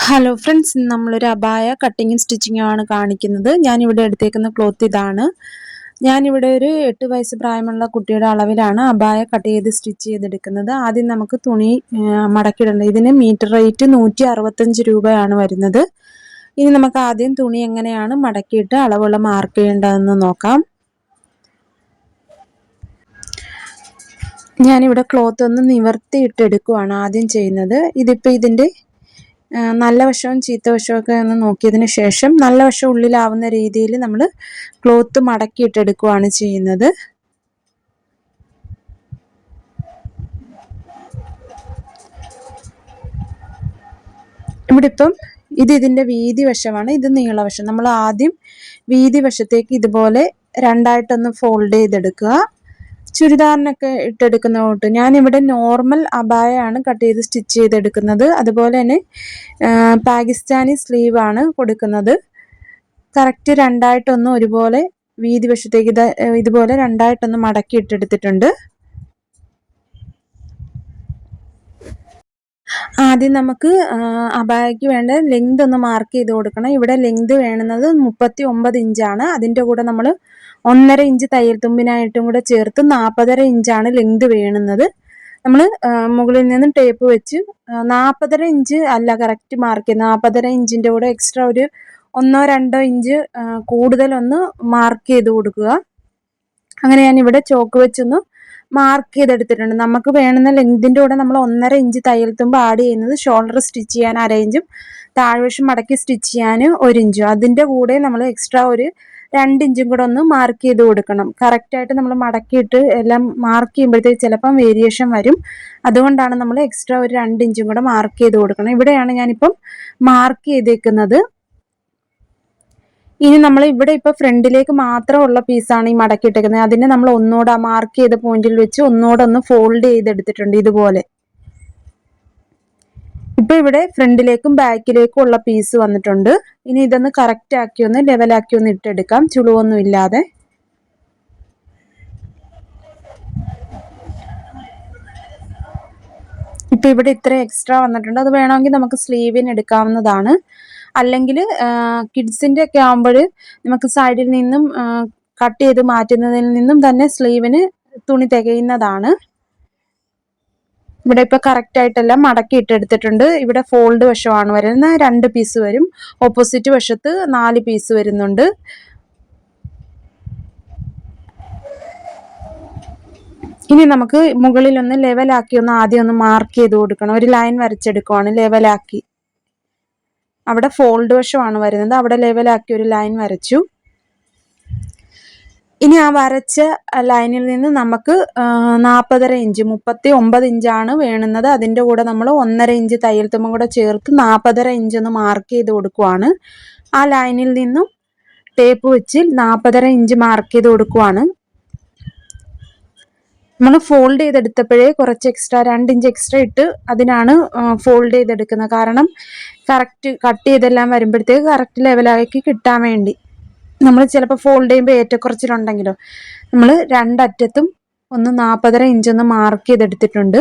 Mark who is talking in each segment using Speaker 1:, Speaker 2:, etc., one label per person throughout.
Speaker 1: Hello friends, നമ്മളൊരു അബായ കട്ടിങ്ങും സ്റ്റിച്ചിങ്ങും ആണ് കാണിക്കുന്നത്. ഞാനിവിടെ എടുത്തേക്കുന്ന ക്ലോത്ത് ഇതാണ്. ഞാനിവിടെ ഒരു 8 വയസ്സ് പ്രായമുള്ള കുട്ടിയുടെ അളവിലാണ് അബായ കട്ട് ചെയ്ത് സ്റ്റിച്ച് ചെയ്തെടുക്കുന്നത്. ആദ്യം നമുക്ക് തുണി മടക്കിയിടേണ്ടത്. ഇതിന് മീറ്റർ റേറ്റ് 165 രൂപയാണ് വരുന്നത്. ഇനി നമുക്ക് ആദ്യം തുണി എങ്ങനെയാണ് മടക്കിയിട്ട് അളവുള്ള മാർക്ക് ചെയ്യേണ്ടതെന്ന് നോക്കാം. ഞാനിവിടെ ക്ലോത്ത് ഒന്ന് നിവർത്തിയിട്ടെടുക്കുവാണ് ആദ്യം ചെയ്യുന്നത്. ഇതിൻ്റെ നല്ല വശവും ചീത്ത വശവും ഒക്കെ ഒന്ന് നോക്കിയതിന് ശേഷം നല്ല വശം ഉള്ളിലാവുന്ന രീതിയിൽ നമ്മൾ ക്ലോത്ത് മടക്കിയിട്ടെടുക്കുകയാണ് ചെയ്യുന്നത്. ഇവിടെ ഇപ്പം ഇതിൻ്റെ വീതി വശമാണ്, ഇത് നീളവശം. നമ്മൾ ആദ്യം വീതി വശത്തേക്ക് ഇതുപോലെ രണ്ടായിട്ടൊന്ന് ഫോൾഡ് ചെയ്തെടുക്കുക. ചുരിദാറിനൊക്കെ ഇട്ടെടുക്കുന്ന തൊട്ട് ഞാനിവിടെ നോർമൽ അബായാണ് കട്ട് ചെയ്ത് സ്റ്റിച്ച് ചെയ്തെടുക്കുന്നത്. അതുപോലെ തന്നെ പാകിസ്ഥാനി സ്ലീവ് ആണ് കൊടുക്കുന്നത്. കറക്റ്റ് രണ്ടായിട്ടൊന്ന് ഒരുപോലെ വീതി വശത്തേക്ക് ഇതുപോലെ രണ്ടായിട്ടൊന്ന് മടക്കി ഇട്ടെടുത്തിട്ടുണ്ട്. ആദ്യം നമുക്ക് അബായയ്ക്ക് വേണ്ട ലെങ്ത് ഒന്ന് മാർക്ക് ചെയ്ത് കൊടുക്കണം. ഇവിടെ ലെങ്ത് വേണ്ടുന്നത് 39 ഇഞ്ചാണ്. അതിൻ്റെ കൂടെ നമ്മൾ 1.5 ഇഞ്ച് തയ്യൽ തുമ്പിനായിട്ടും കൂടെ ചേർത്ത് 40.5 ഇഞ്ചാണ് ലെങ്ത് വേണ്ടുന്നത്. നമ്മൾ മുകളിൽ നിന്നും ടേപ്പ് വെച്ച് 40.5 ഇഞ്ച് അല്ല കറക്റ്റ് മാർക്ക് ചെയ്യുന്നത്. 40.5 ഇഞ്ചിൻ്റെ കൂടെ എക്സ്ട്രാ ഒരു 1-2 ഇഞ്ച് കൂടുതലൊന്ന് മാർക്ക് ചെയ്ത് കൊടുക്കുക. അങ്ങനെ ഞാനിവിടെ ചോക്ക് വെച്ചൊന്ന് മാർക്ക് ചെയ്തെടുത്തിട്ടുണ്ട്. നമുക്ക് വേണ്ടുന്ന ലെങ്തിൻ്റെ കൂടെ നമ്മൾ 1.5 ഇഞ്ച് തയ്യൽ തുമ്പ് ആഡ് ചെയ്യുന്നത് ഷോൾഡർ സ്റ്റിച്ച് ചെയ്യാൻ 1/2 ഇഞ്ചും താഴ്വശം മടക്കി സ്റ്റിച്ച് ചെയ്യാൻ 1 ഇഞ്ചും. അതിൻ്റെ കൂടെ നമ്മൾ എക്സ്ട്രാ ഒരു 2 ഇഞ്ചും കൂടെ ഒന്ന് മാർക്ക് ചെയ്ത് കൊടുക്കണം. കറക്റ്റായിട്ട് നമ്മൾ മടക്കിയിട്ട് എല്ലാം മാർക്ക് ചെയ്യുമ്പോഴത്തേക്ക് ചിലപ്പം വേരിയേഷൻ വരും. അതുകൊണ്ടാണ് നമ്മൾ എക്സ്ട്രാ ഒരു 2 ഇഞ്ചും കൂടെ മാർക്ക് ചെയ്ത് കൊടുക്കണം. ഇവിടെയാണ് ഞാനിപ്പം മാർക്ക് ചെയ്തേക്കുന്നത്. ഇനി നമ്മൾ ഇവിടെ ഇപ്പൊ ഫ്രണ്ടിലേക്ക് മാത്രമുള്ള പീസാണ് ഈ മടക്കിയിട്ടേക്കുന്നത്. അതിനെ നമ്മൾ ഒന്നുകൂടെ മാർക്ക് ചെയ്ത പോയിന്റിൽ വെച്ച് ഒന്നുകൂടെ ഒന്ന് ഫോൾഡ് ചെയ്തെടുത്തിട്ടുണ്ട് ഇതുപോലെ. ഇപ്പൊ ഇവിടെ ഫ്രണ്ടിലേക്കും ബാക്കിലേക്കും ഉള്ള പീസ് വന്നിട്ടുണ്ട്. ഇനി ഇതൊന്ന് കറക്റ്റ് ആക്കി ഒന്ന് ലെവലാക്കി ഒന്ന് ഇട്ടെടുക്കാം, ചുളിവൊന്നും ഇല്ലാതെ. ഇപ്പൊ ഇവിടെ ഇത്ര എക്സ്ട്രാ വന്നിട്ടുണ്ട്. അത് വേണമെങ്കിൽ നമുക്ക് സ്ലീവിന് എടുക്കാവുന്നതാണ്. അല്ലെങ്കിൽ കിഡ്സിൻ്റെ ഒക്കെ ആകുമ്പോൾ നമുക്ക് സൈഡിൽ നിന്നും കട്ട് ചെയ്ത് മാറ്റുന്നതിൽ നിന്നും തന്നെ സ്ലീവിന് തുണി തികയുന്നതാണ്. ഇവിടെ ഇപ്പൊ കറക്റ്റ് ആയിട്ടെല്ലാം മടക്കി ഇട്ടെടുത്തിട്ടുണ്ട്. ഇവിടെ ഫോൾഡ് വശമാണ് വരുന്നത്, 2 പീസ് വരും. ഓപ്പോസിറ്റ് വശത്ത് 4 പീസ് വരുന്നുണ്ട്. ഇനി നമുക്ക് മുകളിൽ ഒന്ന് ലെവലാക്കി ഒന്ന് ആദ്യം ഒന്ന് മാർക്ക് ചെയ്ത് കൊടുക്കണം. ഒരു ലൈൻ വരച്ചെടുക്കുവാണ് ലെവലാക്കി. അവിടെ ഫോൾഡ് വശമാണ് വരുന്നത്, അവിടെ ലെവലാക്കി ഒരു ലൈൻ വരച്ചു. ഇനി ആ വരച്ച ലൈനിൽ നിന്ന് നമുക്ക് 40.5 ഇഞ്ച് 39 ഇഞ്ചാണ് വേണ്ടുന്നത്. അതിൻ്റെ കൂടെ നമ്മൾ 1.5 ഇഞ്ച് തയ്യൽ തുമ്പും കൂടെ ചേർത്ത് 40.5 ഇഞ്ച് ഒന്ന് മാർക്ക് ചെയ്ത് കൊടുക്കുവാണ്. ആ ലൈനിൽ നിന്നും ടേപ്പ് വെച്ച് 40.5 ഇഞ്ച് മാർക്ക് ചെയ്ത് കൊടുക്കുവാണ്. നമ്മൾ ഫോൾഡ് ചെയ്തെടുത്തപ്പോഴേ കുറച്ച് എക്സ്ട്രാ 2 ഇഞ്ച് എക്സ്ട്രാ ഇട്ട് അതിനാണ് ഫോൾഡ് ചെയ്തെടുക്കുന്നത്. കാരണം കറക്റ്റ് കട്ട് ചെയ്തെല്ലാം വരുമ്പോഴത്തേക്ക് കറക്റ്റ് ലെവലാക്കി കിട്ടാൻ വേണ്ടി. നമ്മൾ ചിലപ്പോൾ ഫോൾഡ് ചെയ്യുമ്പോൾ ഏറ്റക്കുറച്ചിലുണ്ടെങ്കിലോ നമ്മൾ രണ്ടറ്റത്തും ഒന്ന് 40.5 ഇഞ്ച് ഒന്ന് മാർക്ക് ചെയ്തെടുത്തിട്ടുണ്ട്.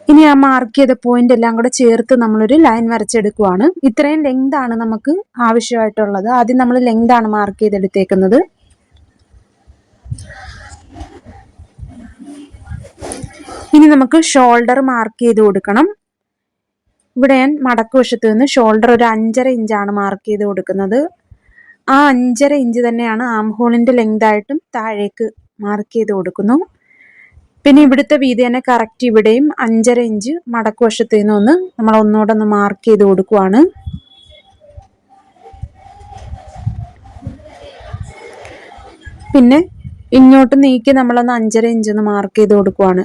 Speaker 1: ഇനി ആ മാർക്ക് ചെയ്ത പോയിന്റ് എല്ലാം കൂടെ ചേർത്ത് നമ്മളൊരു ലൈൻ വരച്ചെടുക്കുവാണ്. ഇത്രയും ലെങ്ത് ആണ് നമുക്ക് ആവശ്യമായിട്ടുള്ളത്. ആദ്യം നമ്മൾ ലെങ്ത് ആണ് മാർക്ക് ചെയ്തെടുത്തേക്കുന്നത്. ഇനി നമുക്ക് ഷോൾഡർ മാർക്ക് ചെയ്ത് കൊടുക്കണം. ഇവിടെ ഞാൻ മടക്ക് വശത്ത് നിന്ന് ഷോൾഡർ ഒരു 5.5 ഇഞ്ചാണ് മാർക്ക് ചെയ്ത് കൊടുക്കുന്നത്. ആ 5.5 ഇഞ്ച് തന്നെയാണ് ആം ഹോളിൻ്റെ ലെങ്ത് ആയിട്ടും താഴേക്ക് മാർക്ക് ചെയ്ത് കൊടുക്കുന്നു. പിന്നെ ഇവിടുത്തെ വീതി തന്നെ കറക്റ്റ് ഇവിടെയും 5.5 ഇഞ്ച് മടക്ക് വശത്ത് നിന്ന് ഒന്ന് നമ്മൾ ഒന്നുകൂടെ ഒന്ന് മാർക്ക് ചെയ്ത് കൊടുക്കുവാണ്. പിന്നെ ഇങ്ങോട്ട് നീക്കി നമ്മളൊന്ന് 5.5 ഇഞ്ച് ഒന്ന് മാർക്ക് ചെയ്ത് കൊടുക്കുവാണ്.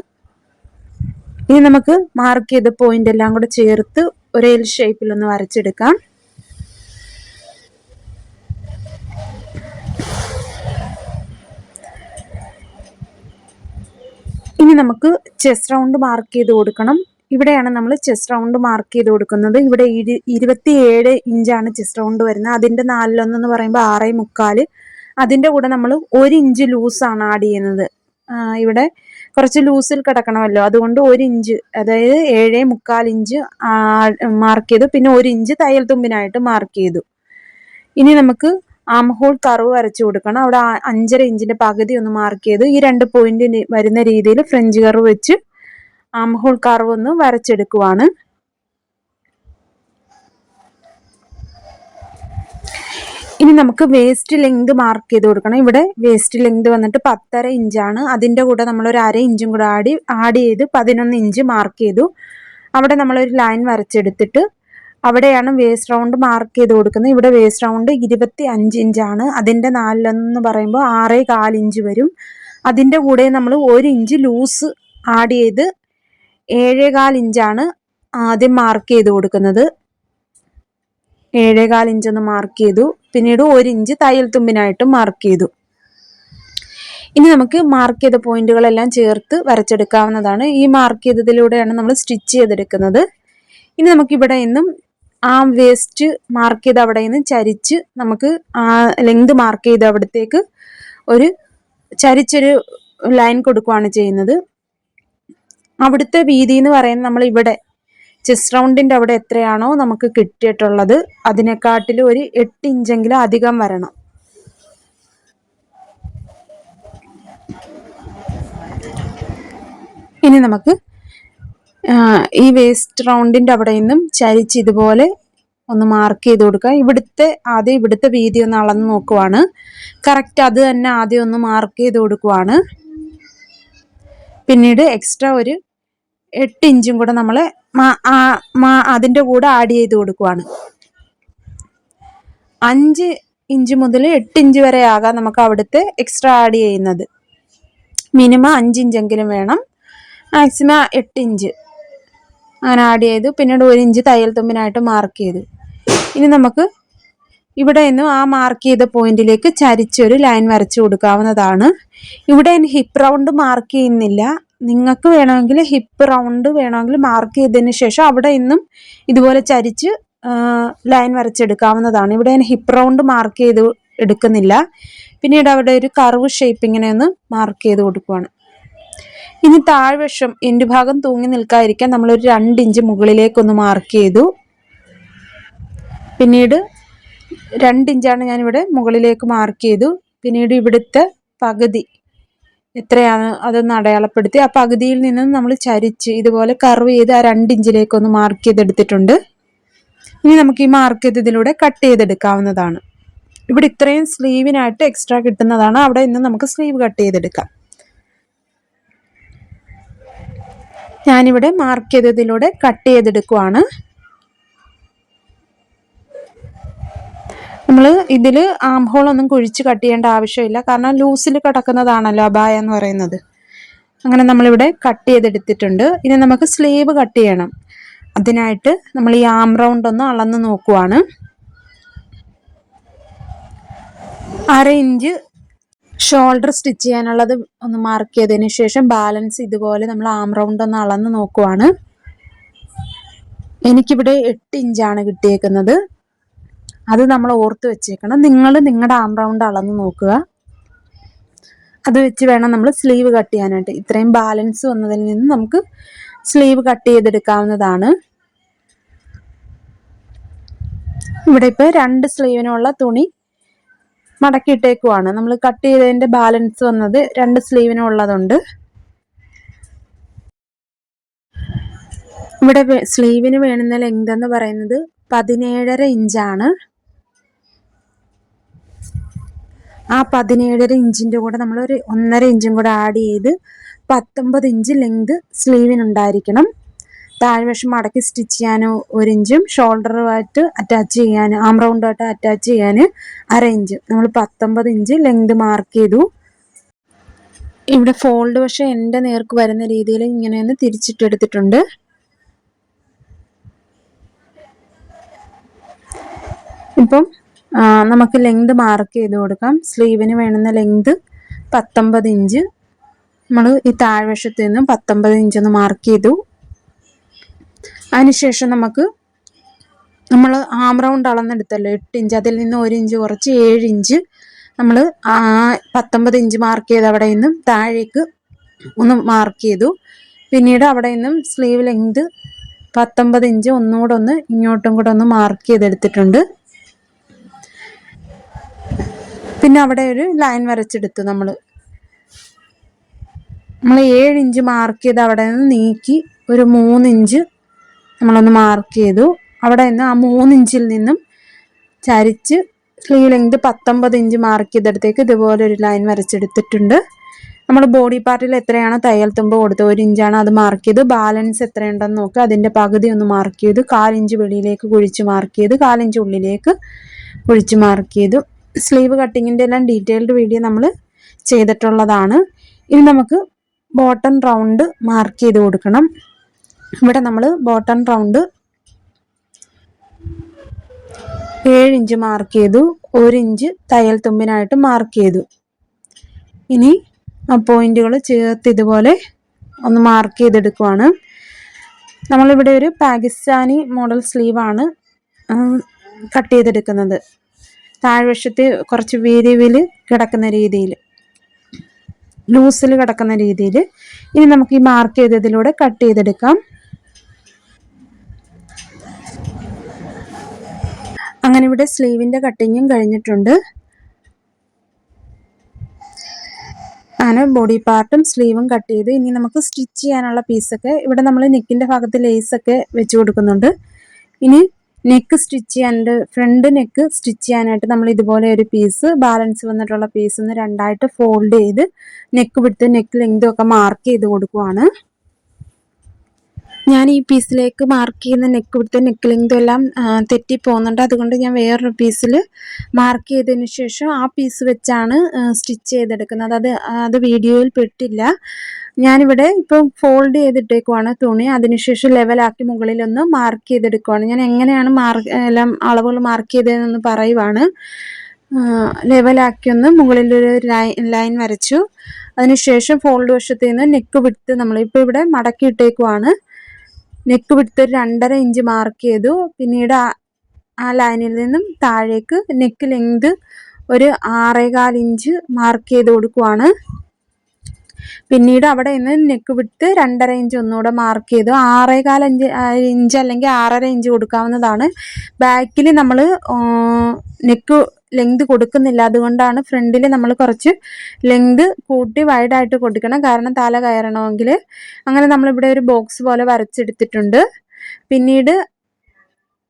Speaker 1: ഇനി നമുക്ക് മാർക്ക് ചെയ്ത പോയിന്റ് എല്ലാം കൂടെ ചേർത്ത് ഒരു എൽ ഷേപ്പിൽ ഒന്ന് വരച്ചെടുക്കാം. ഇനി നമുക്ക് ചെസ്റ്റ് റൗണ്ട് മാർക്ക് ചെയ്ത് കൊടുക്കണം. ഇവിടെയാണ് നമ്മൾ ചെസ്റ്റ് റൗണ്ട് മാർക്ക് ചെയ്ത് കൊടുക്കുന്നത്. ഇവിടെ 27 ഇഞ്ചാണ് ചെസ്റ്റ് റൗണ്ട് വരുന്നത്. അതിൻ്റെ 4/1 എന്ന് പറയുമ്പോൾ 6.25. അതിൻ്റെ കൂടെ നമ്മൾ 1 ഇഞ്ച് ലൂസാണ് ആഡ് ചെയ്യുന്നത്. ഇവിടെ കുറച്ച് ലൂസിൽ കിടക്കണമല്ലോ, അതുകൊണ്ട് 1 ഇഞ്ച്, അതായത് 7.25 ഇഞ്ച് മാർക്ക് ചെയ്തു. പിന്നെ 1 ഇഞ്ച് തയ്യൽ തുമ്പിനായിട്ട് മാർക്ക് ചെയ്തു. ഇനി നമുക്ക് ആം ഹോൾ കർവ് വരച്ചു കൊടുക്കണം. അവിടെ 5.5 ഇഞ്ചിന്റെ പകുതി ഒന്ന് മാർക്ക് ചെയ്തു. ഈ 2 പോയിന്റ് വരുന്ന രീതിയിൽ ഫ്രഞ്ച് കർവ് വെച്ച് ആം ഹോൾ കർവ് ഒന്ന് വരച്ചെടുക്കുവാണ്. ഇനി നമുക്ക് വേസ്റ്റ് ലെങ്ത് മാർക്ക് ചെയ്ത് കൊടുക്കണം. ഇവിടെ വേസ്റ്റ് ലെങ്ത് വന്നിട്ട് 10.5 ഇഞ്ചാണ്. അതിൻ്റെ കൂടെ നമ്മളൊരു 1/2 ഇഞ്ചും കൂടെ ആഡ് ചെയ്ത് 11 ഇഞ്ച് മാർക്ക് ചെയ്തു. അവിടെ നമ്മളൊരു ലൈൻ വരച്ചെടുത്തിട്ട് അവിടെയാണ് വേസ്റ്റ് റൗണ്ട് മാർക്ക് ചെയ്ത് കൊടുക്കുന്നത്. ഇവിടെ വേസ്റ്റ് റൗണ്ട് 25 ഇഞ്ചാണ്. അതിൻ്റെ 4 പറയുമ്പോൾ 6.25 ഇഞ്ച് വരും. അതിൻ്റെ കൂടെ നമ്മൾ 1 ഇഞ്ച് ലൂസ് ആഡ് ചെയ്ത് 7.25 ഇഞ്ചാണ് ആദ്യം മാർക്ക് ചെയ്ത് കൊടുക്കുന്നത്. 7.25 ഇഞ്ച് ഒന്ന് മാർക്ക് ചെയ്തു. പിന്നീട് 1 ഇഞ്ച് തയ്യൽ തുമ്പിനായിട്ട് മാർക്ക് ചെയ്തു. ഇനി നമുക്ക് മാർക്ക് ചെയ്ത പോയിന്റുകളെല്ലാം ചേർത്ത് വരച്ചെടുക്കാവുന്നതാണ്. ഈ മാർക്ക് ചെയ്തതിലൂടെയാണ് നമ്മൾ സ്റ്റിച്ച് ചെയ്തെടുക്കുന്നത്. ഇനി നമുക്ക് ഇവിടെ നിന്നും ആ വേസ്റ്റ് മാർക്ക് ചെയ്ത് അവിടെ നിന്ന് ചരിച്ച് നമുക്ക് ആ ലെങ്ത് മാർക്ക് ചെയ്ത് അവിടത്തേക്ക് ഒരു ചരിച്ചൊരു ലൈൻ കൊടുക്കുകയാണ് ചെയ്യുന്നത്. അവിടുത്തെ വീതി എന്ന് പറയുന്നത് നമ്മൾ ഇവിടെ ചെസ്റ്റ് റൗണ്ടിന്റെ അവിടെ എത്രയാണോ നമുക്ക് കിട്ടിയിട്ടുള്ളത് അതിനെക്കാട്ടിലും ഒരു 8 ഇഞ്ചെങ്കിലും അധികം വരണം. ഇനി നമുക്ക് ഈ വേസ്റ്റ് റൗണ്ടിന്റെ അവിടെ നിന്നും ചരിച്ച് ഇതുപോലെ ഒന്ന് മാർക്ക് ചെയ്ത് കൊടുക്കുക. ഇവിടുത്തെ വീതി ഒന്ന് അളന്ന് നോക്കുവാണ്. കറക്റ്റ് അത് തന്നെ ആദ്യം ഒന്ന് മാർക്ക് ചെയ്ത് കൊടുക്കുവാണ്. പിന്നീട് എക്സ്ട്രാ ഒരു 8 ഇഞ്ചും കൂടെ നമ്മൾ അതിൻ്റെ കൂടെ ആഡ് ചെയ്ത് കൊടുക്കുവാണ്. 5 ഇഞ്ച് മുതൽ 8 ഇഞ്ച് വരെ ആകാം നമുക്ക് അവിടുത്തെ എക്സ്ട്രാ ആഡ് ചെയ്യുന്നത്. മിനിമം 5 ഇഞ്ചെങ്കിലും വേണം, മാക്സിമം 8 ഇഞ്ച് അങ്ങനെ ആഡ് ചെയ്തു. പിന്നീട് 1 ഇഞ്ച് തയ്യൽ തുമ്പിനായിട്ട് മാർക്ക് ചെയ്തു. ഇനി നമുക്ക് ഇവിടെ നിന്ന് ആ മാർക്ക് ചെയ്ത പോയിന്റിലേക്ക് ചരിച്ചൊരു ലൈൻ വരച്ചു കൊടുക്കാവുന്നതാണ്. ഇവിടെ ഹിപ്പ് റൗണ്ട് മാർക്ക് ചെയ്യുന്നില്ല. നിങ്ങൾക്ക് വേണമെങ്കിൽ ഹിപ്പ് റൗണ്ട് വേണമെങ്കിൽ മാർക്ക് ചെയ്തതിന് ശേഷം അവിടെ നിന്നും ഇതുപോലെ ചരിച്ച് ലൈൻ വരച്ചെടുക്കാവുന്നതാണ്. ഇവിടെ ഞാൻ ഹിപ്പ് റൗണ്ട് മാർക്ക് ചെയ്ത് എടുക്കുന്നില്ല. പിന്നീട് അവിടെ ഒരു കർവ് ഷേപ്പ് ഇങ്ങനെ ഒന്ന് മാർക്ക് ചെയ്ത് കൊടുക്കുവാണ്. ഇനി താഴ്വശം എൻഡ് ഭാഗം തൂങ്ങി നിൽക്കാതിരിക്കാൻ നമ്മളൊരു 2 ഇഞ്ച് മുകളിലേക്കൊന്ന് മാർക്ക് ചെയ്തു. പിന്നീട് 2 ഇഞ്ചാണ് ഞാനിവിടെ മുകളിലേക്ക് മാർക്ക് ചെയ്തു. പിന്നീട് ഇവിടുത്തെ പകുതി എത്രയാണ് അതൊന്ന് അടയാളപ്പെടുത്തി ആ പകുതിയിൽ നിന്ന് നമ്മൾ ചരിച്ച് ഇതുപോലെ കർവ് ചെയ്ത് ആ 2 ഇഞ്ചിലേക്കൊന്ന് മാർക്ക് ചെയ്തെടുത്തിട്ടുണ്ട്. ഇനി നമുക്ക് ഈ മാർക്ക് ചെയ്തതിലൂടെ കട്ട് ചെയ്തെടുക്കാവുന്നതാണ്. ഇവിടെ ഇത്രയും സ്ലീവിനായിട്ട് എക്സ്ട്രാ കിട്ടുന്നതാണ്. അവിടെ നിന്ന് നമുക്ക് സ്ലീവ് കട്ട് ചെയ്തെടുക്കാം. ഞാനിവിടെ മാർക്ക് ചെയ്തതിലൂടെ കട്ട് ചെയ്തെടുക്കുവാണ്. നമ്മൾ ഇതിൽ ആം ഹോൾ ഒന്നും കുഴിച്ച് കട്ട് ചെയ്യേണ്ട ആവശ്യമില്ല, കാരണം ലൂസിൽ കിടക്കുന്നതാണല്ലോ അബായ എന്ന് പറയുന്നത്. അങ്ങനെ നമ്മളിവിടെ കട്ട് ചെയ്തെടുത്തിട്ടുണ്ട്. ഇനി നമുക്ക് സ്ലീവ് കട്ട് ചെയ്യണം. അതിനായിട്ട് നമ്മൾ ഈ ആം റൗണ്ട് ഒന്ന് അളന്ന് നോക്കുവാണ്. 1/2 ഇഞ്ച് ഷോൾഡർ സ്റ്റിച്ച് ചെയ്യാനുള്ളത് ഒന്ന് മാർക്ക് ചെയ്തതിന് ശേഷം ബാലൻസ് ഇതുപോലെ നമ്മൾ ആം റൗണ്ട് ഒന്ന് അളന്ന് നോക്കുവാണ്. എനിക്കിവിടെ 8 ഇഞ്ചാണ് കിട്ടിയേക്കുന്നത്. അത് നമ്മൾ ഓർത്ത് വെച്ചേക്കണം. നിങ്ങൾ നിങ്ങളുടെ ആം റൗണ്ട് അളന്ന് നോക്കുക. അത് വെച്ച് വേണം നമ്മൾ സ്ലീവ് കട്ട് ചെയ്യാനായിട്ട്. ഇത്രയും ബാലൻസ് വന്നതിൽ നിന്ന് നമുക്ക് സ്ലീവ് കട്ട് ചെയ്തെടുക്കാവുന്നതാണ്. ഇവിടെ ഇപ്പോൾ 2 സ്ലീവിനുള്ള തുണി മടക്കിയിട്ടേക്കുവാണ്. നമ്മൾ കട്ട് ചെയ്തതിൻ്റെ ബാലൻസ് വന്നത് 2 സ്ലീവിനുള്ളതുണ്ട്. ഇവിടെ സ്ലീവിന് വേണ്ടുന്ന ലെങ്ത് എന്ന് പറയുന്നത് 17.5 ഇഞ്ചാണ്. ആ 17.5 ഇഞ്ചിൻ്റെ കൂടെ നമ്മളൊരു 1.5 ഇഞ്ചും കൂടെ ആഡ് ചെയ്ത് 19 ഇഞ്ച് ലെങ്ത് സ്ലീവിനുണ്ടായിരിക്കണം. താഴ്വശം മടക്കി സ്റ്റിച്ച് ചെയ്യാൻ 1 ഇഞ്ചും ഷോൾഡറുമായിട്ട് അറ്റാച്ച് ചെയ്യാൻ ആം റൗണ്ടുമായിട്ട് അറ്റാച്ച് ചെയ്യാൻ 1/2 ഇഞ്ച്. നമ്മൾ 19 ഇഞ്ച് ലെങ്ത് മാർക്ക് ചെയ്തു. ഇവിടെ ഫോൾഡ് വശം എൻ്റെ നേർക്ക് വരുന്ന രീതിയിൽ ഇങ്ങനെയൊന്ന് തിരിച്ചിട്ടെടുത്തിട്ടുണ്ട്. ഇപ്പം നമുക്ക് ലെങ്ത് മാർക്ക് ചെയ്ത് കൊടുക്കാം. സ്ലീവിന് വേണ്ടുന്ന ലെങ്ത് 19 ഇഞ്ച്. നമ്മൾ ഈ താഴ്വശത്ത് നിന്നും 19 ഇഞ്ചൊന്ന് മാർക്ക് ചെയ്തു. അതിനുശേഷം നമ്മൾ ആം റൗണ്ട് അളന്നെടുത്തല്ലോ 8 ഇഞ്ച്, അതിൽ നിന്ന് 1 ഇഞ്ച് കുറച്ച് 7 ഇഞ്ച് നമ്മൾ 19 ഇഞ്ച് മാർക്ക് ചെയ്ത് അവിടെ നിന്നും താഴേക്ക് ഒന്ന് മാർക്ക് ചെയ്തു. പിന്നീട് അവിടെ നിന്നും സ്ലീവ് ലെങ്ത് 19 ഇഞ്ച് ഒന്നുകൂടെ ഒന്ന് ഇങ്ങോട്ടും കൂടെ ഒന്ന് മാർക്ക് ചെയ്തെടുത്തിട്ടുണ്ട്. പിന്നെ അവിടെ ഒരു ലൈൻ വരച്ചെടുത്തു. നമ്മൾ 7 ഇഞ്ച് മാർക്ക് ചെയ്ത് അവിടെ നിന്ന് നീക്കി ഒരു 3 ഇഞ്ച് നമ്മളൊന്ന് മാർക്ക് ചെയ്തു. അവിടെ നിന്ന് ആ 3 ഇഞ്ചിൽ നിന്നും ചരിച്ച് സ്ലീവ് ലെങ്ത് 19 ഇഞ്ച് മാർക്ക് ചെയ്തെടുത്തേക്ക് ഇതുപോലെ ഒരു ലൈൻ വരച്ചെടുത്തിട്ടുണ്ട്. നമ്മൾ ബോഡി പാർട്ടിൽ എത്രയാണ് തയ്യൽ തുമ്പ് കൊടുത്തത്, 1 ഇഞ്ചാണ്, അത് മാർക്ക് ചെയ്തു. ബാലൻസ് എത്രയുണ്ടെന്ന് നോക്കുക, അതിൻ്റെ പകുതി ഒന്ന് മാർക്ക് ചെയ്തു. 1/4 ഇഞ്ച് വെളിയിലേക്ക് കുഴിച്ച് മാർക്ക് ചെയ്ത് 1/4 ഇഞ്ച് ഉള്ളിലേക്ക് കുഴിച്ച് മാർക്ക് ചെയ്തു. സ്ലീവ് കട്ടിങ്ങിൻ്റെ എല്ലാം ഡീറ്റെയിൽഡ് വീഡിയോ നമ്മൾ ചെയ്തിട്ടുള്ളതാണ്. ഇനി നമുക്ക് ബോട്ടം റൗണ്ട് മാർക്ക് ചെയ്ത് കൊടുക്കണം. ഇവിടെ നമ്മൾ ബോട്ടം റൗണ്ട് 7 ഇഞ്ച് മാർക്ക് ചെയ്തു. 1 ഇഞ്ച് തയ്യൽ തുമ്പിനായിട്ട് മാർക്ക് ചെയ്തു. ഇനി ആ പോയിന്റുകൾ ചേർത്ത് ഇതുപോലെ ഒന്ന് മാർക്ക് ചെയ്തെടുക്കുവാണ്. നമ്മളിവിടെ ഒരു പാകിസ്ഥാനി മോഡൽ സ്ലീവാണ് കട്ട് ചെയ്തെടുക്കുന്നത്. താഴ്വശത്ത് കുറച്ച് വിരിവിൽ കിടക്കുന്ന രീതിയിൽ, ലൂസിൽ കിടക്കുന്ന രീതിയിൽ. ഇനി നമുക്ക് ഈ മാർക്ക് ചെയ്തതിലൂടെ കട്ട് ചെയ്തെടുക്കാം. അങ്ങനെ ഇവിടെ സ്ലീവിൻ്റെ കട്ടിങ്ങും കഴിഞ്ഞിട്ടുണ്ട്. അങ്ങനെ ബോഡി പാർട്ടും സ്ലീവും കട്ട് ചെയ്ത് ഇനി നമുക്ക് സ്റ്റിച്ച് ചെയ്യാനുള്ള പീസൊക്കെ ഇവിടെ നമ്മൾ നെക്കിൻ്റെ ഭാഗത്ത് ലേസൊക്കെ വെച്ച് കൊടുക്കുന്നുണ്ട്. ഇനി നെക്ക് സ്റ്റിച്ച് ചെയ്യാനുണ്ട്. ഫ്രണ്ട് നെക്ക് സ്റ്റിച്ച് ചെയ്യാനായിട്ട് നമ്മൾ ഇതുപോലെ ഒരു പീസ്, ബാലൻസ് വന്നിട്ടുള്ള പീസ് ഒന്ന് രണ്ടായിട്ട് ഫോൾഡ് ചെയ്ത് നെക്ക് വിട്ട് നെക്ക് ലെങ്തും ഒക്കെ മാർക്ക് ചെയ്ത് കൊടുക്കുവാണ്. ഞാൻ ഈ പീസിലേക്ക് മാർക്ക് ചെയ്യുന്ന നെക്ക് വിട്ട് നെക്ക് ലെങ്തും എല്ലാം തെറ്റിപ്പോകുന്നുണ്ട്. അതുകൊണ്ട് ഞാൻ വേറൊരു പീസിൽ മാർക്ക് ചെയ്തതിന് ശേഷം ആ പീസ് വെച്ചാണ് സ്റ്റിച്ച് ചെയ്തെടുക്കുന്നത്. അത് വീഡിയോയിൽ പെട്ടില്ല. ഞാനിവിടെ ഇപ്പം ഫോൾഡ് ചെയ്തിട്ടേക്കുവാണ് തുണി. അതിനുശേഷം ലെവലാക്കി മുകളിലൊന്ന് മാർക്ക് ചെയ്തെടുക്കുവാണ്. ഞാൻ എങ്ങനെയാണ് എല്ലാം അളവുകൾ മാർക്ക് ചെയ്തതെന്നൊന്ന് പറയുവാണ്. ലെവലാക്കി ഒന്ന് മുകളിലൊരു ലൈൻ വരച്ചു. അതിനുശേഷം ഫോൾഡ് വശത്ത് നിന്ന് നെക്ക് വിട്ട് നമ്മളിപ്പോൾ ഇവിടെ മടക്കിയിട്ടേക്കുവാണ്. നെക്ക് വിട്ട് 2.5 ഇഞ്ച് മാർക്ക് ചെയ്തു. പിന്നീട് ആ ലൈനിൽ നിന്നും താഴേക്ക് നെക്ക് ലെങ്ത് ഒരു 6.25 ഇഞ്ച് മാർക്ക് ചെയ്ത് കൊടുക്കുവാണ്. പിന്നീട് അവിടെ നിന്ന് നെക്ക് വിട്ട് 2.5 ഇഞ്ച് ഒന്നുകൂടെ മാർക്ക് ചെയ്തു. 6.25 ഇഞ്ച് അല്ലെങ്കിൽ 6.5 ഇഞ്ച് കൊടുക്കാവുന്നതാണ്. ബാക്കിൽ നമ്മൾ നെക്ക് ലെങ്ത് കൊടുക്കുന്നില്ല. അതുകൊണ്ടാണ് ഫ്രണ്ടിൽ നമ്മൾ കുറച്ച് ലെങ്ത് കൂട്ടി വൈഡായിട്ട് കൊടുക്കണം. കാരണം തല കയറണമെങ്കിൽ. അങ്ങനെ നമ്മളിവിടെ ഒരു ബോക്സ് പോലെ വരച്ചെടുത്തിട്ടുണ്ട്. പിന്നീട്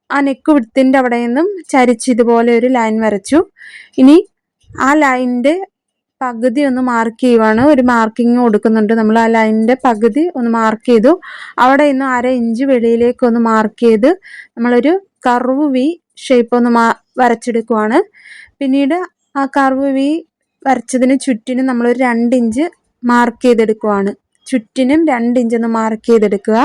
Speaker 1: ആ നെക്ക് വിഡ്ത്തിൻ്റെ അവിടെ നിന്നും ചരിച്ച് ഇതുപോലെ ഒരു ലൈൻ വരച്ചു. ഇനി ആ ലൈനിൻ്റെ പകുതി ഒന്ന് മാർക്ക് ചെയ്യുവാണ്. ഒരു മാർക്കിങ് കൊടുക്കുന്നുണ്ട് നമ്മൾ. ആ ലൈനിൻ്റെ പകുതി ഒന്ന് മാർക്ക് ചെയ്തു. അവിടെ നിന്ന് 1/2 ഇഞ്ച് വെളിയിലേക്ക് ഒന്ന് മാർക്ക് ചെയ്ത് നമ്മളൊരു കർവ് വി ഷേപ്പ് ഒന്ന് വരച്ചെടുക്കുവാണ്. പിന്നീട് ആ കർവ് വി വരച്ചതിന് ചുറ്റിനും നമ്മളൊരു 2 ഇഞ്ച് മാർക്ക് ചെയ്തെടുക്കുവാണ്. ചുറ്റിനും 2 ഇഞ്ച് ഒന്ന് മാർക്ക് ചെയ്തെടുക്കുക.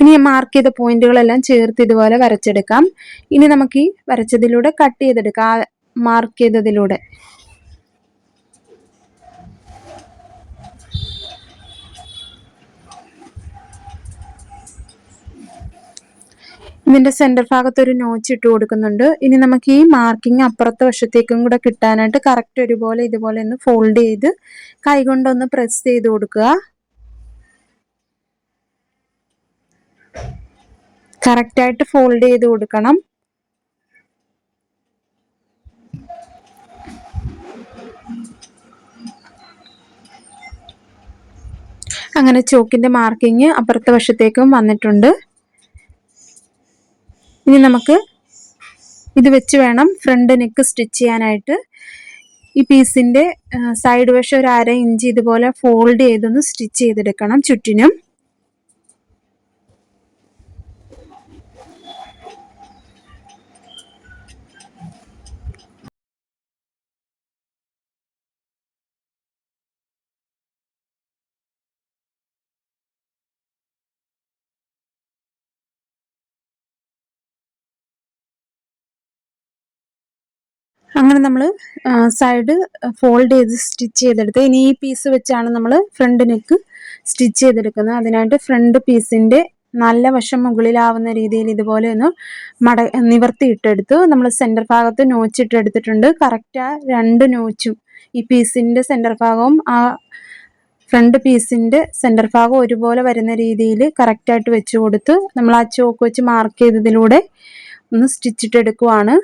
Speaker 1: ഇനി മാർക്ക് ചെയ്ത പോയിന്റുകളെല്ലാം ചേർത്ത് ഇതുപോലെ വരച്ചെടുക്കാം. ഇനി നമുക്ക് ഈ വരച്ചതിലൂടെ കട്ട് ചെയ്തെടുക്കാം. മാർക്ക് ചെയ്തതിലൂടെ ഇതിൻ്റെ സെൻറ്റർ ഭാഗത്ത് ഒരു നോച്ച് ഇട്ട് കൊടുക്കുന്നുണ്ട്. ഇനി നമുക്ക് ഈ മാർക്കിങ് അപ്പുറത്തെ വശത്തേക്കും കൂടെ കിട്ടാനായിട്ട് കറക്റ്റ് ഒരുപോലെ ഇതുപോലെ ഒന്ന് ഫോൾഡ് ചെയ്ത് കൈകൊണ്ടൊന്ന് പ്രസ് ചെയ്ത് കൊടുക്കുക. കറക്റ്റായിട്ട് ഫോൾഡ് ചെയ്ത് കൊടുക്കണം. അങ്ങനെ ചോക്കിൻ്റെ മാർക്കിങ് അപ്പുറത്തെ വശത്തേക്കും വന്നിട്ടുണ്ട്. ഇനി നമുക്ക് ഇത് വെച്ച് വേണം ഫ്രണ്ട് നെക്ക് സ്റ്റിച്ച് ചെയ്യാനായിട്ട്. ഈ പീസിൻ്റെ സൈഡ് വശം ഒരു 1/2 ഇഞ്ച് ഇതുപോലെ ഫോൾഡ് ചെയ്തൊന്ന് സ്റ്റിച്ച് ചെയ്തെടുക്കണം ചുറ്റിനും. അങ്ങനെ നമ്മൾ സൈഡ് ഫോൾഡ് ചെയ്ത് സ്റ്റിച്ച് ചെയ്തെടുത്ത് ഇനി ഈ പീസ് വെച്ചാണ് നമ്മൾ ഫ്രണ്ട് നെക്ക് സ്റ്റിച്ച് ചെയ്തെടുക്കുന്നത്. അതിനായിട്ട് ഫ്രണ്ട് പീസിൻ്റെ നല്ല വശം മുകളിലാവുന്ന രീതിയിൽ ഇതുപോലെ ഒന്ന് നിവർത്തിയിട്ടെടുത്തു. നമ്മൾ സെൻറ്റർ ഭാഗത്ത് നോച്ചിട്ടെടുത്തിട്ടുണ്ട്. കറക്റ്റ് ആ 2 നോച്ചും ഈ പീസിൻ്റെ സെൻറ്റർ ഭാഗവും ആ ഫ്രണ്ട് പീസിൻ്റെ സെൻറ്റർ ഭാഗം ഒരുപോലെ വരുന്ന രീതിയിൽ കറക്റ്റായിട്ട് വെച്ച് കൊടുത്ത് നമ്മൾ ആ ചോക്ക് വെച്ച് മാർക്ക് ചെയ്തതിലൂടെ ഒന്ന് സ്റ്റിച്ചിട്ടെടുക്കുവാണ്.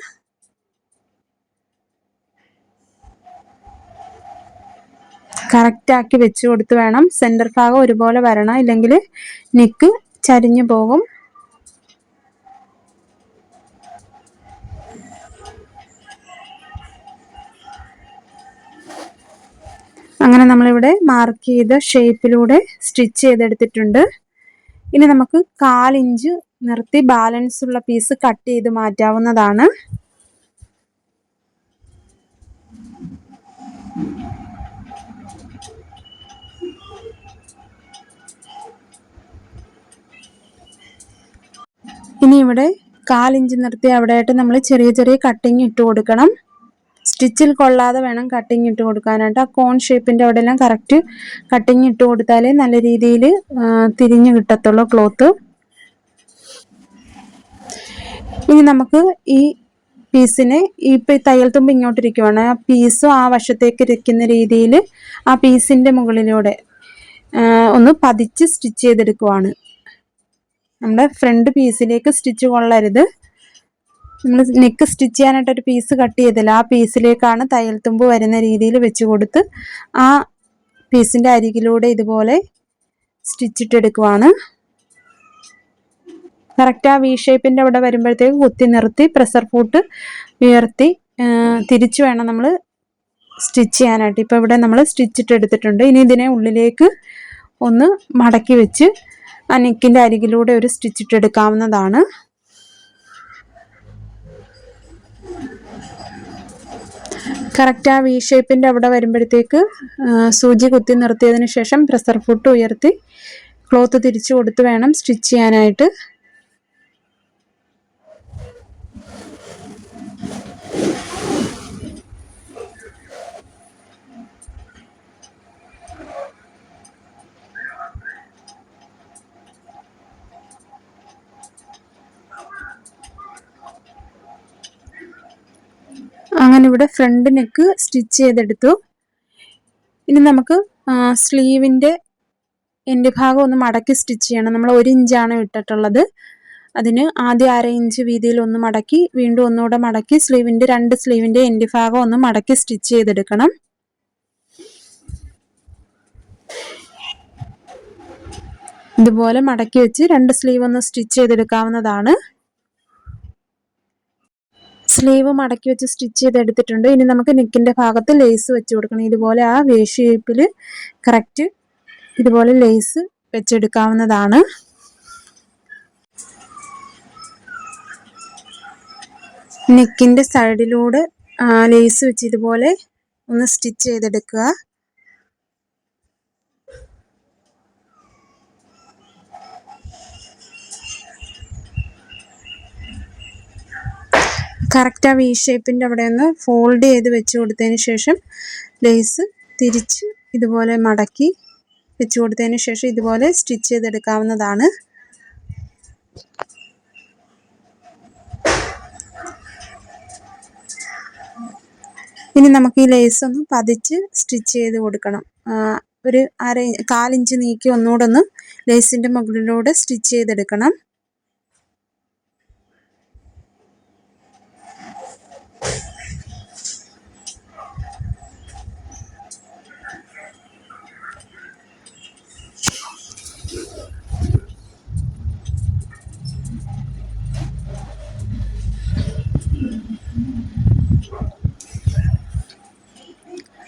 Speaker 1: കറക്റ്റാക്കി വെച്ച് കൊടുത്ത് വേണം. സെൻറ്റർ ഭാഗം ഒരുപോലെ വരണം, ഇല്ലെങ്കിൽ നെക്ക് ചരിഞ്ഞു പോകും. അങ്ങനെ നമ്മളിവിടെ മാർക്ക് ചെയ്ത ഷേപ്പിലൂടെ സ്റ്റിച്ച് ചെയ്തെടുത്തിട്ടുണ്ട്. ഇനി നമുക്ക് 1/4 ഇഞ്ച് നിർത്തി ബാലൻസ് ഉള്ള പീസ് കട്ട് ചെയ്ത് മാറ്റാവുന്നതാണ്. ഇനി ഇവിടെ 1/4 ഇഞ്ച് നിർത്തി അവിടെയായിട്ട് നമ്മൾ ചെറിയ ചെറിയ കട്ടിങ് ഇട്ട് കൊടുക്കണം. സ്റ്റിച്ചിൽ കൊള്ളാതെ വേണം കട്ടിങ് ഇട്ട് കൊടുക്കാനായിട്ട്. ആ കോൺ ഷേപ്പിൻ്റെ അവിടെ എല്ലാം കറക്റ്റ് കട്ടിങ് ഇട്ട് കൊടുത്താലേ നല്ല രീതിയിൽ തിരിഞ്ഞ് കിട്ടത്തുള്ളൂ ക്ലോത്ത്. ഇനി നമുക്ക് ഈ പീസിനെ ഇപ്പം തയ്യൽ തുമ്പ് ഇങ്ങോട്ടിരിക്കുവാണ്, ആ പീസും ആ വശത്തേക്ക് ഇരിക്കുന്ന രീതിയിൽ ആ പീസിൻ്റെ മുകളിലൂടെ ഒന്ന് പതിച്ച് സ്റ്റിച്ച് ചെയ്തെടുക്കുവാണ്. നമ്മുടെ ഫ്രണ്ട് പീസിലേക്ക് സ്റ്റിച്ച് കൊള്ളരുത്. നമ്മൾ നെക്ക് സ്റ്റിച്ച് ചെയ്യാനായിട്ടൊരു പീസ് കട്ട് ചെയ്തില്ല, ആ പീസിലേക്കാണ് തയ്യൽ തുമ്പ് വരുന്ന രീതിയിൽ വെച്ച് കൊടുത്ത് ആ പീസിൻ്റെ അരികിലൂടെ ഇതുപോലെ സ്റ്റിച്ചിട്ടെടുക്കുവാണ്. കറക്റ്റ് ആ വി ഷേപ്പിൻ്റെ അവിടെ വരുമ്പോഴത്തേക്ക് കുത്തി നിർത്തി പ്രഷർ ഫൂട്ട് ഉയർത്തി തിരിച്ചു വേണം നമ്മൾ സ്റ്റിച്ച് ചെയ്യാനായിട്ട്. ഇപ്പോൾ ഇവിടെ നമ്മൾ സ്റ്റിച്ചിട്ടെടുത്തിട്ടുണ്ട്. ഇനി ഇതിനെ ഉള്ളിലേക്ക് ഒന്ന് മടക്കി വെച്ച് ആ നെക്കിൻ്റെ അരികിലൂടെ ഒരു സ്റ്റിച്ചിട്ടെടുക്കാവുന്നതാണ്. കറക്റ്റ് ആ വി ഷേപ്പിൻ്റെ അവിടെ വരുമ്പോഴത്തേക്ക് സൂചി കുത്തി നിർത്തിയതിന് ശേഷം പ്രഷർ ഫൂട്ട് ഉയർത്തി ക്ലോത്ത് തിരിച്ചു കൊടുത്ത് വേണം സ്റ്റിച്ച് ചെയ്യാനായിട്ട്. അങ്ങനെ ഇവിടെ ഫ്രണ്ട് നെക്ക് സ്റ്റിച്ച് ചെയ്തെടുത്തു. ഇനി നമുക്ക് സ്ലീവിൻ്റെ എൻഡ് ഭാഗം ഒന്ന് മടക്കി സ്റ്റിച്ച് ചെയ്യണം. നമ്മൾ 1 ഇഞ്ചാണ് ഇട്ടിട്ടുള്ളത്. അതിന് ആദ്യം 1/2 ഇഞ്ച് വീതിയിൽ ഒന്ന് മടക്കി വീണ്ടും ഒന്നുകൂടെ മടക്കി സ്ലീവിൻ്റെ 2 സ്ലീവിൻ്റെ എൻഡ് ഭാഗം ഒന്ന് മടക്കി സ്റ്റിച്ച് ചെയ്തെടുക്കണം. ഇതുപോലെ മടക്കി വെച്ച് 2 സ്ലീവ് ഒന്ന് സ്റ്റിച്ച് ചെയ്തെടുക്കാവുന്നതാണ്. സ്ലീവ് മടക്കി വെച്ച് സ്റ്റിച്ച് ചെയ്തെടുത്തിട്ടുണ്ട്. ഇനി നമുക്ക് നെക്കിൻ്റെ ഭാഗത്ത് ലേസ് വെച്ച് കൊടുക്കണം. ഇതുപോലെ ആ വേ ഷേപ്പിൽ കറക്റ്റ് ഇതുപോലെ ലേസ് വെച്ചെടുക്കാവുന്നതാണ്. നെക്കിൻ്റെ സൈഡിലൂടെ ലേസ് വെച്ച് ഇതുപോലെ ഒന്ന് സ്റ്റിച്ച് ചെയ്തെടുക്കുക. കറക്റ്റ് ആ വി ഷേപ്പിൻ്റെ അവിടെ ഒന്ന് ഫോൾഡ് ചെയ്ത് വെച്ച് കൊടുത്തതിന് ശേഷം ലേസ് തിരിച്ച് ഇതുപോലെ മടക്കി വെച്ച് കൊടുത്തതിന് ശേഷം ഇതുപോലെ സ്റ്റിച്ച് ചെയ്തെടുക്കാവുന്നതാണ്. ഇനി നമുക്ക് ഈ ലേസ് ഒന്ന് പതിച്ച് സ്റ്റിച്ച് ചെയ്ത് കൊടുക്കണം. ഒരു 1/4 ഇഞ്ച് നീക്കി ഒന്നുകൂടെ ഒന്ന് ലേസിൻ്റെ മുകളിലൂടെ സ്റ്റിച്ച് ചെയ്തെടുക്കണം.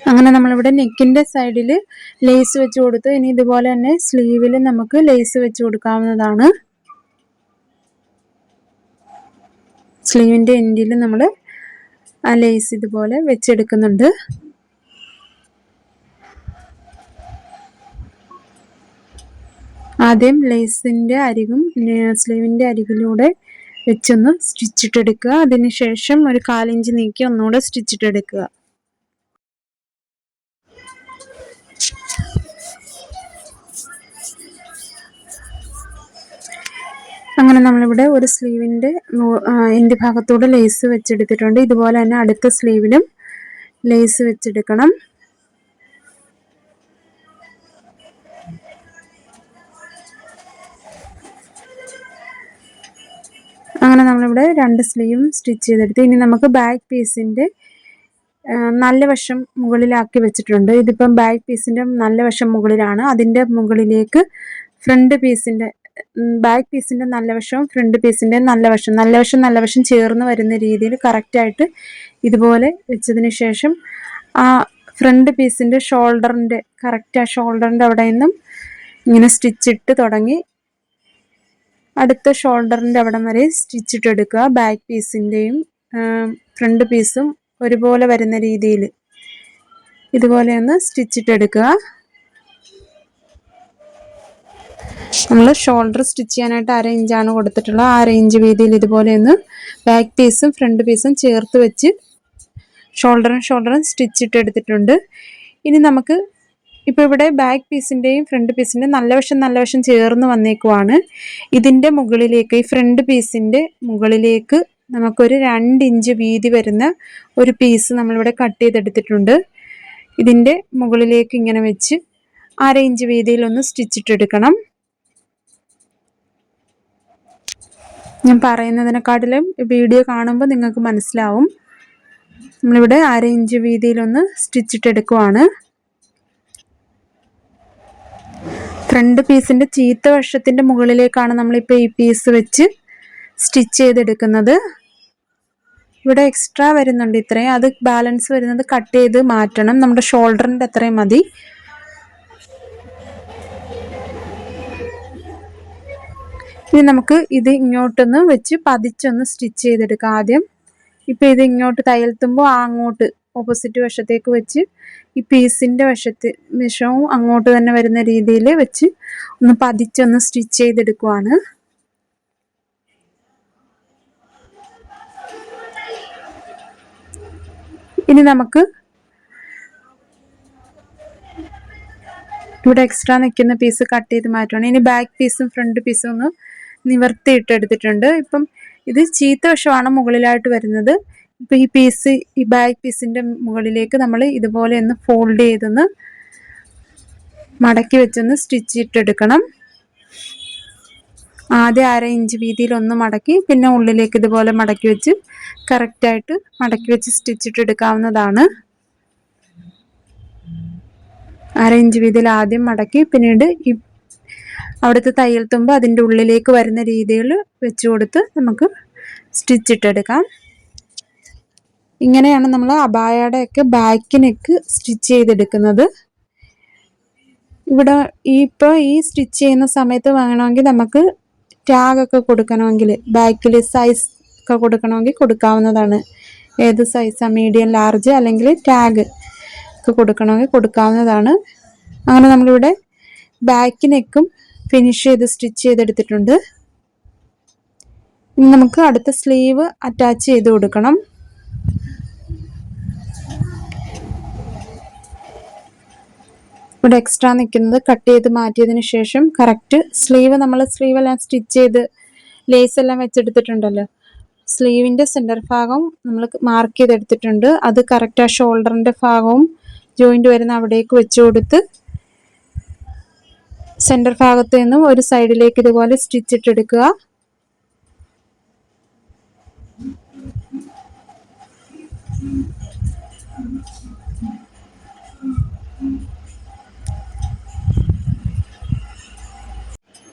Speaker 1: അങ്ങനെ നമ്മളിവിടെ നെക്കിൻ്റെ സൈഡിൽ ലേസ് വെച്ച് കൊടുത്തു. ഇനി ഇതുപോലെ തന്നെ സ്ലീവിൽ നമുക്ക് ലേസ് വെച്ച് കൊടുക്കാവുന്നതാണ്. സ്ലീവിൻ്റെ എൻഡിൽ നമ്മൾ ആ ലേസ് ഇതുപോലെ വെച്ചെടുക്കുന്നുണ്ട്. ആദ്യം ലേസിൻ്റെ അരികും സ്ലീവിൻ്റെ അരികിലൂടെ വെച്ചൊന്ന് സ്റ്റിച്ചിട്ടെടുക്കുക. അതിനുശേഷം ഒരു 1/4 ഇഞ്ച് നീക്കി ഒന്നുകൂടെ സ്റ്റിച്ചിട്ടെടുക്കുക. അങ്ങനെ നമ്മളിവിടെ ഒരു സ്ലീവിൻ്റെ എൻഡ് ഭാഗത്തൂടെ ലേസ് വെച്ചെടുത്തിട്ടുണ്ട്. ഇതുപോലെ തന്നെ അടുത്ത സ്ലീവിലും ലേസ് വെച്ചെടുക്കണം. അങ്ങനെ നമ്മളിവിടെ 2 സ്ലീവും സ്റ്റിച്ച് ചെയ്തെടുത്ത് ഇനി നമുക്ക് ബാക്ക് പീസിൻ്റെ നല്ല വശം മുകളിലാക്കി വെച്ചിട്ടുണ്ട്. ഇതിപ്പം ബാക്ക് പീസിൻ്റെ നല്ല വശം മുകളിലാണ്. അതിൻ്റെ മുകളിലേക്ക് ഫ്രണ്ട് പീസിൻ്റെ ബാക്ക് പീസിൻ്റെ നല്ല വശവും ഫ്രണ്ട് പീസിൻ്റെ നല്ല വശം ചേർന്ന് വരുന്ന രീതിയിൽ കറക്റ്റായിട്ട് ഇതുപോലെ വെച്ചതിന് ശേഷം ആ ഫ്രണ്ട് പീസിൻ്റെ ഷോൾഡറിൻ്റെ കറക്റ്റ് ആ ഷോൾഡറിൻ്റെ അവിടെ നിന്നും ഇങ്ങനെ സ്റ്റിച്ചിട്ട് തുടങ്ങി അടുത്ത ഷോൾഡറിൻ്റെ അവിടം വരെ സ്റ്റിച്ചിട്ടെടുക്കുക. ബാക്ക് പീസിൻ്റെയും ഫ്രണ്ട് പീസും ഒരുപോലെ വരുന്ന രീതിയിൽ ഇതുപോലെ ഒന്ന് സ്റ്റിച്ചിട്ടെടുക്കുക. നമ്മൾ ഷോൾഡർ സ്റ്റിച്ച് ചെയ്യാനായിട്ട് 1/2 ഇഞ്ചാണ് കൊടുത്തിട്ടുള്ളത്. 1/2 ഇഞ്ച് വീതിയിൽ ഇതുപോലെ ഒന്ന് ബാക്ക് പീസും ഫ്രണ്ട് പീസും ചേർത്ത് വെച്ച് ഷോൾഡറും സ്റ്റിച്ചിട്ടെടുത്തിട്ടുണ്ട്. ഇനി നമുക്ക് ഇപ്പോൾ ഇവിടെ ബാക്ക് പീസിൻ്റെയും ഫ്രണ്ട് പീസിൻ്റെയും നല്ല വശം ചേർന്ന് വന്നേക്കുവാണ്. ഇതിൻ്റെ മുകളിലേക്ക് ഈ ഫ്രണ്ട് പീസിൻ്റെ മുകളിലേക്ക് നമുക്കൊരു 2 ഇഞ്ച് വീതി വരുന്ന ഒരു പീസ് നമ്മളിവിടെ കട്ട് ചെയ്തെടുത്തിട്ടുണ്ട്. ഇതിൻ്റെ മുകളിലേക്ക് ഇങ്ങനെ വെച്ച് 1/2 ഇഞ്ച് വീതിയിലൊന്ന് സ്റ്റിച്ചിട്ടെടുക്കണം. ഞാൻ പറയുന്നതിനെക്കാട്ടിലും വീഡിയോ കാണുമ്പോൾ നിങ്ങൾക്ക് മനസ്സിലാവും. നമ്മളിവിടെ 1/2 ഇഞ്ച് വീതിയിലൊന്ന് സ്റ്റിച്ചിട്ടെടുക്കുവാണ്. ഫ്രണ്ട് പീസിൻ്റെ ചീത്ത വശത്തിൻ്റെ മുകളിലേക്കാണ് നമ്മളിപ്പോൾ ഈ പീസ് വെച്ച് സ്റ്റിച്ച് ചെയ്തെടുക്കുന്നത്. ഇവിടെ എക്സ്ട്രാ വരുന്നുണ്ട് ഇത്രയും, അത് ബാലൻസ് വരുന്നത് കട്ട് ചെയ്ത് മാറ്റണം. നമ്മുടെ ഷോൾഡറിൻ്റെ അത്രയും മതി. ഇനി നമുക്ക് ഇത് ഇങ്ങോട്ടൊന്ന് വെച്ച് പതിച്ചൊന്ന് സ്റ്റിച്ച് ചെയ്തെടുക്കാം ആദ്യം. ഇപ്പം ഇത് ഇങ്ങോട്ട് തയ്യൽ തുമ്പ് അങ്ങോട്ട് ഓപ്പോസിറ്റ് വശത്തേക്ക് വെച്ച് ഈ പീസിൻ്റെ വശവും അങ്ങോട്ട് തന്നെ വരുന്ന രീതിയിൽ വെച്ച് ഒന്ന് പതിച്ചൊന്ന് സ്റ്റിച്ച് ചെയ്തെടുക്കുവാണ്. ഇനി നമുക്ക് ഇവിടെ എക്സ്ട്രാ നിൽക്കുന്ന പീസ് കട്ട് ചെയ്ത് മാറ്റണം. ഇനി ബാക്ക് പീസും ഫ്രണ്ട് പീസും ഒന്ന് നിവർത്തിയിട്ടെടുത്തിട്ടുണ്ട്. ഇപ്പം ഇത് ചീത്ത വശമാണ് മുകളിലായിട്ട് വരുന്നത്. ഇപ്പം ഈ പീസ് ഈ ബാക്ക് പീസിൻ്റെ മുകളിലേക്ക് നമ്മൾ ഇതുപോലെ ഒന്ന് ഫോൾഡ് ചെയ്തൊന്ന് മടക്കി വെച്ചൊന്ന് സ്റ്റിച്ച് ഇട്ടെടുക്കണം. ആദ്യം 1/2 ഇഞ്ച് വീതിയിലൊന്ന് മടക്കി പിന്നെ ഉള്ളിലേക്ക് ഇതുപോലെ മടക്കി വെച്ച് കറക്റ്റായിട്ട് മടക്കി വെച്ച് സ്റ്റിച്ചിട്ടെടുക്കാവുന്നതാണ്. 1/2 ഇഞ്ച് വീതിയിൽ ആദ്യം മടക്കി പിന്നീട് ഈ അവിടുത്തെ തയ്യൽ തുമ്പ് അതിൻ്റെ ഉള്ളിലേക്ക് വരുന്ന രീതിയിൽ വെച്ച് കൊടുത്ത് നമുക്ക് സ്റ്റിച്ചിട്ടെടുക്കാം. ഇങ്ങനെയാണ് നമ്മൾ അബായയുടെയൊക്കെ ബാക്ക് നെക്ക് സ്റ്റിച്ച് ചെയ്തെടുക്കുന്നത്. ഇവിടെ ഇപ്പോൾ ഈ സ്റ്റിച്ച് ചെയ്യുന്ന സമയത്ത് വേണമെങ്കിൽ നമുക്ക് ടാഗൊക്കെ കൊടുക്കണമെങ്കിൽ ബാക്കിൽ സൈസ് ഒക്കെ കൊടുക്കണമെങ്കിൽ കൊടുക്കാവുന്നതാണ്. ഏത് സൈസാണ്, മീഡിയം, ലാർജ് അല്ലെങ്കിൽ ടാഗ് ഒക്കെ കൊടുക്കണമെങ്കിൽ കൊടുക്കാവുന്നതാണ്. അങ്ങനെ നമ്മളിവിടെ ബാക്ക് നെക്കും ഫിനിഷ് ചെയ്ത് സ്റ്റിച്ച് ചെയ്തെടുത്തിട്ടുണ്ട്. ഇനി നമുക്ക് അടുത്ത സ്ലീവ് അറ്റാച്ച് ചെയ്ത് കൊടുക്കണം. ഇവിടെ എക്സ്ട്രാ നിൽക്കുന്നത് കട്ട് ചെയ്ത് മാറ്റിയതിന് ശേഷം കറക്റ്റ് സ്ലീവെല്ലാം സ്റ്റിച്ച് ചെയ്ത് ലേസ് എല്ലാം വെച്ചെടുത്തിട്ടുണ്ടല്ലോ, സ്ലീവിൻ്റെ സെൻറ്റർ ഭാഗം നമ്മൾ മാർക്ക് ചെയ്തെടുത്തിട്ടുണ്ട്. അത് കറക്റ്റ് ആ ഷോൾഡറിൻ്റെ ഭാഗവും ജോയിൻ്റ് വരുന്ന അവിടേക്ക് വെച്ച് കൊടുത്ത് സെൻറ്റർ ഭാഗത്ത് നിന്നും ഒരു സൈഡിലേക്ക് ഇതുപോലെ സ്റ്റിച്ചിട്ടെടുക്കുക.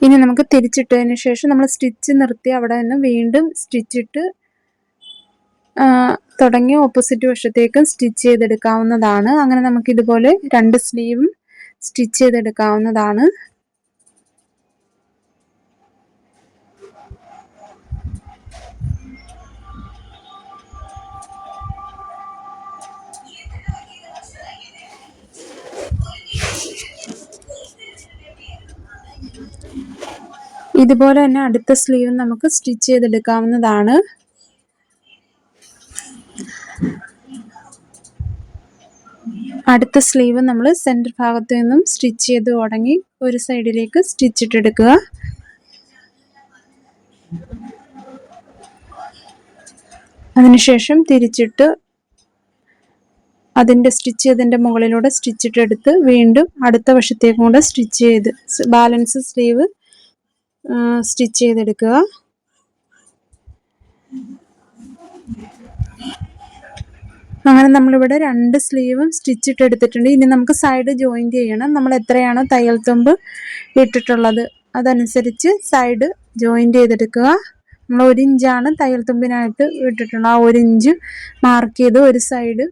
Speaker 1: ഇനി നമുക്ക് തിരിച്ചിട്ടതിന് ശേഷം നമ്മൾ സ്റ്റിച്ച് നിർത്തി അവിടെ നിന്ന് വീണ്ടും സ്റ്റിച്ചിട്ട് തുടങ്ങി ഓപ്പോസിറ്റ് വശത്തേക്കും സ്റ്റിച്ച് ചെയ്തെടുക്കാവുന്നതാണ്. അങ്ങനെ നമുക്ക് ഇതുപോലെ 2 സ്ലീവും സ്റ്റിച്ച് ചെയ്തെടുക്കാവുന്നതാണ്. ഇതുപോലെ തന്നെ അടുത്ത സ്ലീവ് നമുക്ക് സ്റ്റിച്ച് ചെയ്തെടുക്കാവുന്നതാണ്. അടുത്ത സ്ലീവ് നമ്മൾ സെൻറ്റർ ഭാഗത്ത് നിന്നും സ്റ്റിച്ച് ചെയ്ത് തുടങ്ങി ഒരു സൈഡിലേക്ക് സ്റ്റിച്ചിട്ടെടുക്കുക. അതിനുശേഷം തിരിച്ചിട്ട് അതിൻ്റെ സ്റ്റിച്ച് ചെയ്തതിൻ്റെ മുകളിലൂടെ സ്റ്റിച്ചിട്ടെടുത്ത് വീണ്ടും അടുത്ത വശത്തേക്കും കൂടെ സ്റ്റിച്ച് ചെയ്ത് ബാലൻസ് സ്ലീവ് സ്റ്റിച്ച് ചെയ്തെടുക്കുക. അങ്ങനെ നമ്മളിവിടെ 2 സ്ലീവും സ്റ്റിച്ചിട്ടെടുത്തിട്ടുണ്ട്. ഇനി നമുക്ക് സൈഡ് ജോയിൻറ്റ് ചെയ്യണം. നമ്മൾ എത്രയാണോ തയ്യൽ തുമ്പ് ഇട്ടിട്ടുള്ളത് അതനുസരിച്ച് സൈഡ് ജോയിൻറ്റ് ചെയ്തെടുക്കുക. നമ്മൾ 1 ഇഞ്ചാണ് തയ്യൽ തുമ്പിനായിട്ട് ഇട്ടിട്ടുള്ളത്. ആ 1 ഇഞ്ച് മാർക്ക് ചെയ്ത് ഒരു സൈഡ്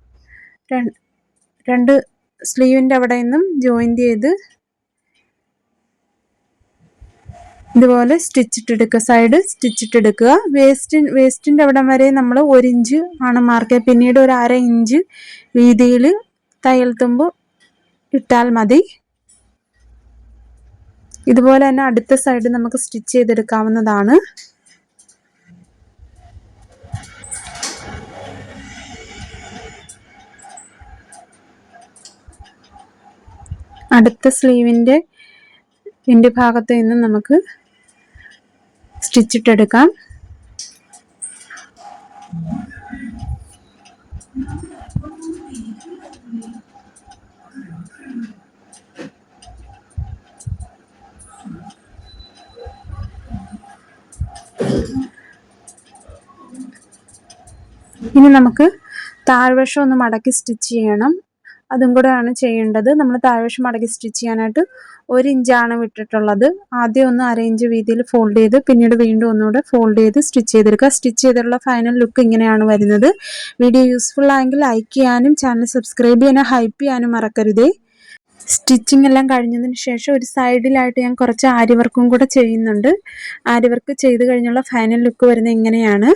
Speaker 1: 2 സ്ലീവിൻ്റെ അവിടെ നിന്നും ജോയിൻറ്റ് ചെയ്ത് ഇതുപോലെ സ്റ്റിച്ചിട്ടെടുക്കുക. സൈഡ് സ്റ്റിച്ചിട്ടെടുക്കുക. വേസ്റ്റിൻ്റെ അവിടം വരെ നമ്മൾ 1 ഇഞ്ച് ആണ് മാർക്ക് ചെയ്യുക. പിന്നീട് ഒരു 1/2 ഇഞ്ച് വീതിയിൽ തയ്യൽ തുമ്പ് ഇട്ടാൽ മതി. ഇതുപോലെ തന്നെ അടുത്ത സൈഡ് നമുക്ക് സ്റ്റിച്ച് ചെയ്തെടുക്കാവുന്നതാണ്. അടുത്ത സ്ലീവിൻ്റെ എൻ്റെ ഭാഗത്ത് നിന്ന് നമുക്ക് സ്റ്റിച്ചിട്ടെടുക്കാം. ഇനി നമുക്ക് താഴ്വശം ഒന്ന് മടക്കി സ്റ്റിച്ച് ചെയ്യണം. അതും കൂടെയാണ് ചെയ്യേണ്ടത്. നമ്മൾ താഴ്വശം മടക്കി സ്റ്റിച്ച് ചെയ്യാനായിട്ട് 1 ഇഞ്ചാണ് വിട്ടിട്ടുള്ളത്. ആദ്യം ഒന്ന് 1/2 ഇഞ്ച് വീതിയിൽ ഫോൾഡ് ചെയ്ത് പിന്നീട് വീണ്ടും ഒന്നുകൂടെ ഫോൾഡ് ചെയ്ത് സ്റ്റിച്ച് ചെയ്തെടുക്കുക. സ്റ്റിച്ച് ചെയ്തിട്ടുള്ള ഫൈനൽ ലുക്ക് ഇങ്ങനെയാണ് വരുന്നത്. വീഡിയോ യൂസ്ഫുൾ ആയെങ്കിൽ ലൈക്ക് ചെയ്യാനും ചാനൽ സബ്സ്ക്രൈബ് ചെയ്യാനും ഹൈപ്പ് ചെയ്യാനും മറക്കരുതേ. സ്റ്റിച്ചിങ് എല്ലാം കഴിഞ്ഞതിന് ശേഷം ഒരു സൈഡിലായിട്ട് ഞാൻ കുറച്ച് ആരി വർക്കും കൂടെ ചെയ്യുന്നുണ്ട്. ആരി വർക്ക് ചെയ്ത് കഴിഞ്ഞുള്ള ഫൈനൽ ലുക്ക് വരുന്നത് ഇങ്ങനെയാണ്.